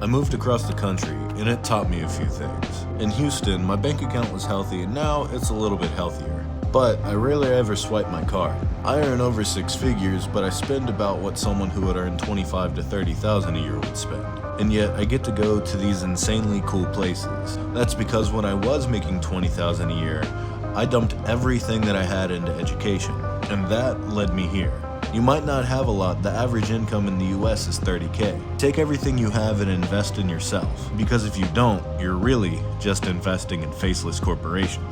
I moved across the country, and it taught me a few things. In Houston, my bank account was healthy, and now it's a little bit healthier. But I rarely ever swipe my card. I earn over 6 figures, but I spend about what someone who would earn $25,000 to $30,000 a year would spend. And yet, I get to go to these insanely cool places. That's because when I was making $20,000 a year, I dumped everything that I had into education, and that led me here. You might not have a lot. The average income in the US is $30K. Take everything you have and invest in yourself, because if you don't, you're really just investing in faceless corporations.